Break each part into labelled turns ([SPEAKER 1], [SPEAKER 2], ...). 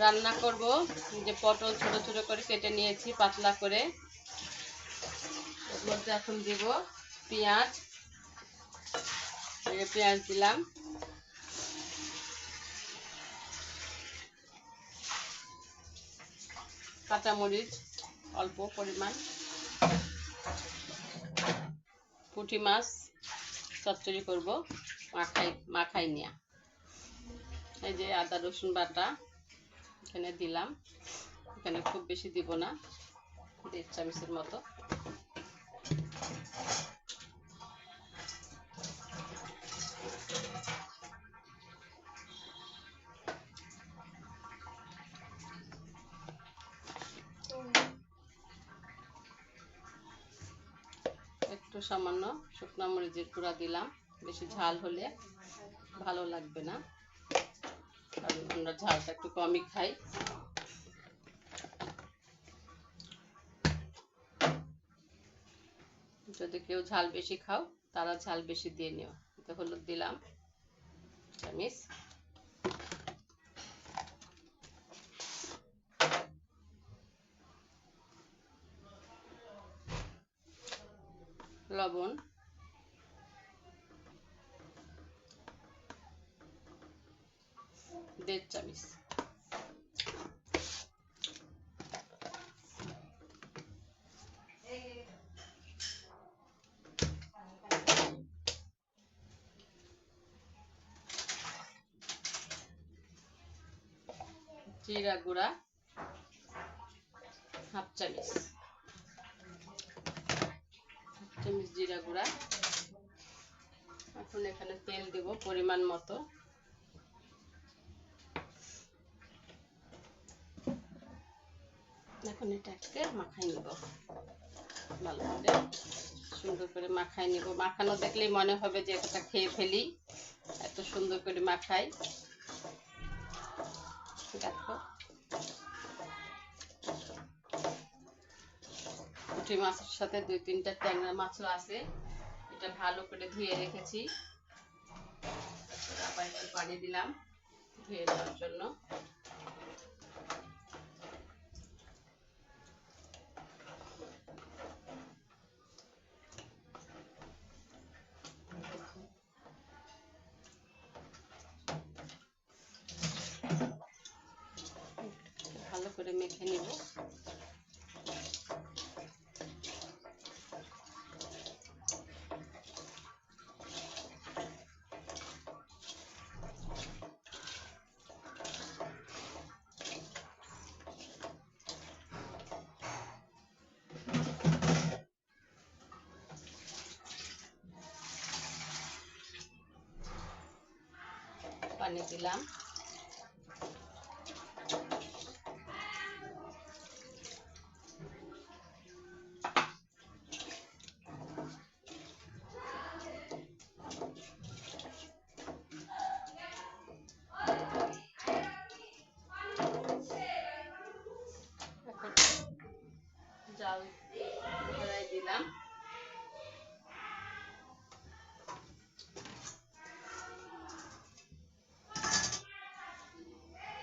[SPEAKER 1] রান্না করব যে পটল ছোট ছোট করে কেটে নিয়েছি পাতলা করে। এর মধ্যে এখন দিব পেঁয়াজ। পেঁয়াজ দিলাম, কাঁচামরিচ অল্প পরিমাণ, পুঁটি মাছ চচ্চড়ি করব মাখাই নিয়ে। এই যে আদা রসুন বাটা এখানে দিলাম, এখানে খুব বেশি দিব না, 1.5 চামচের মতো। একটু সামান্য শুকনো মরিচের গুঁড়া দিলাম, বেশি ঝাল হলে ভালো লাগবে না, কারণ আমরা ঝালটা একটু কমই খাই। যদি কেউ ঝাল বেশি খাও তারা ঝাল বেশি দিয়ে নিও। এতে হলুদ দিলাম চামিচ, লবণ, দেড় চামিচ, জিরা গুঁড়া 1/2 চামিচ, জিরা গুঁড়া। এখন এখানে তেল দেব পরিমাণ মতো। এখন এটাকে মাখাই নিব, ভালো করে সুন্দর করে মাখাই নিব। মাখানো দেখলেই মনে হবে যে এটা খেয়ে ফেলি, এত সুন্দর করে মাখাই। দেখো পুঁটি মাছের সাথে 2-3টা ট্যাংরা মাছও আছে, এটা ভালো করে ধুয়ে রেখেছি। আবার একটু পানি দিলাম ধুয়ে দেওয়ার জন্য। ভালো করে মেখে নিব। পানি দিলাম, জাল ধরাই দিলাম।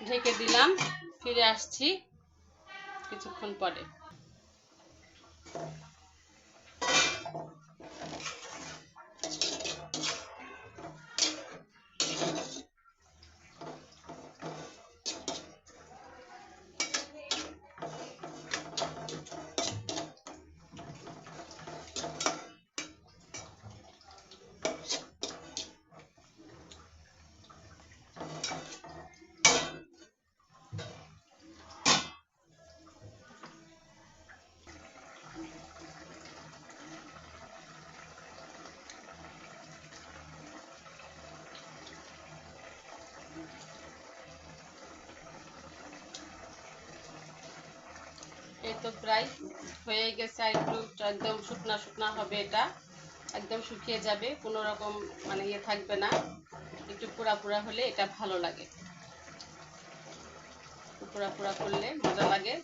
[SPEAKER 1] ঢেকে দিলাম, ফিরে আসছি কিছুক্ষণ পরে। এই তো প্রায় হয়ে গেছে, আর একটু একদম শুকনা শুকনা হবে, এটা একদম শুকিয়ে যাবে, কোনো রকম মানে ইয়ে থাকবে না। একটু পোড়া পোড়া হলে এটা ভালো লাগে, পোড়া পোড়া করলে মজা লাগে।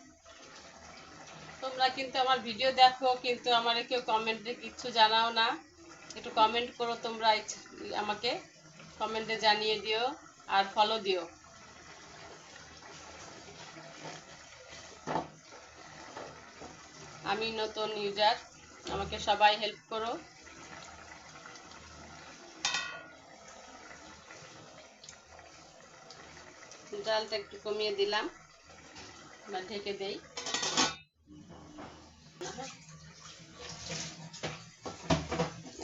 [SPEAKER 1] তোমরা কিন্তু আমার ভিডিও দেখো, কিন্তু আমার কেউ কমেন্টে কিচ্ছু জানাও না। একটু কমেন্ট করো তোমরা, আমাকে কমেন্টে জানিয়ে দিও আর ফলো দিও। আমি নতুন ইউজার, আমাকে সবাই হেল্প করো। জালটা একটু কমিয়ে দিলাম, বা ঢেকে দেই।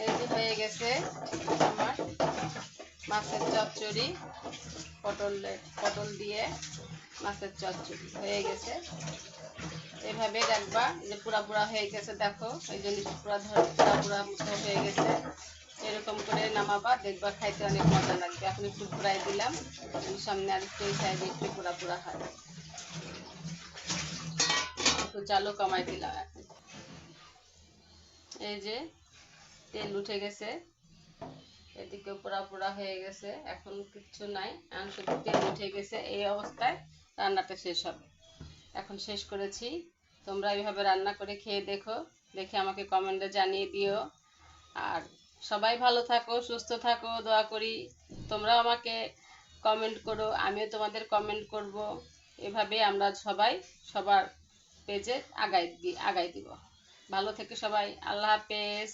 [SPEAKER 1] এই যে হয়ে গেছে আমার মাছের চচ্চড়ি, পটল দিয়ে মাছের চচ্চড়ি হয়ে গেছে। এভাবে রাখবা, যে পুরা পুরা হয়ে গেছে, দেখো এই জন্য পুরা পুরা হয়ে গেছে। এরকম করে নামাবা, দেখবা খাইতে অনেক মজা লাগবে। এখন একটু ঘুরাই দিলাম, সামনে আর একটু এই সাইডে একটু পুরা পুরা হয়, একটু জালও কমাই দিলাম। এখন এই যে তেল উঠে গেছে, এদিকে পুরা পুরা হয়ে গেছে, এখন কিচ্ছু নাই, এখন শুধু তেল উঠে গেছে। এই অবস্থায় রান্নাটা শেষ হবে। এখন শেষ করেছি। তোমরা এইভাবে রান্না করে খেয়ে দেখো, দেখে আমাকে কমেন্টে জানিয়ে দিও। আর সবাই ভালো থাকো, সুস্থ থাকো, দোয়া করি। তোমরাও আমাকে কমেন্ট করো, আমিও তোমাদের কমেন্ট করব। এভাবে আমরা সবাই সবার পেজে আগাই দিব। ভালো থেকে সবাই, আল্লাহ হাফেজ।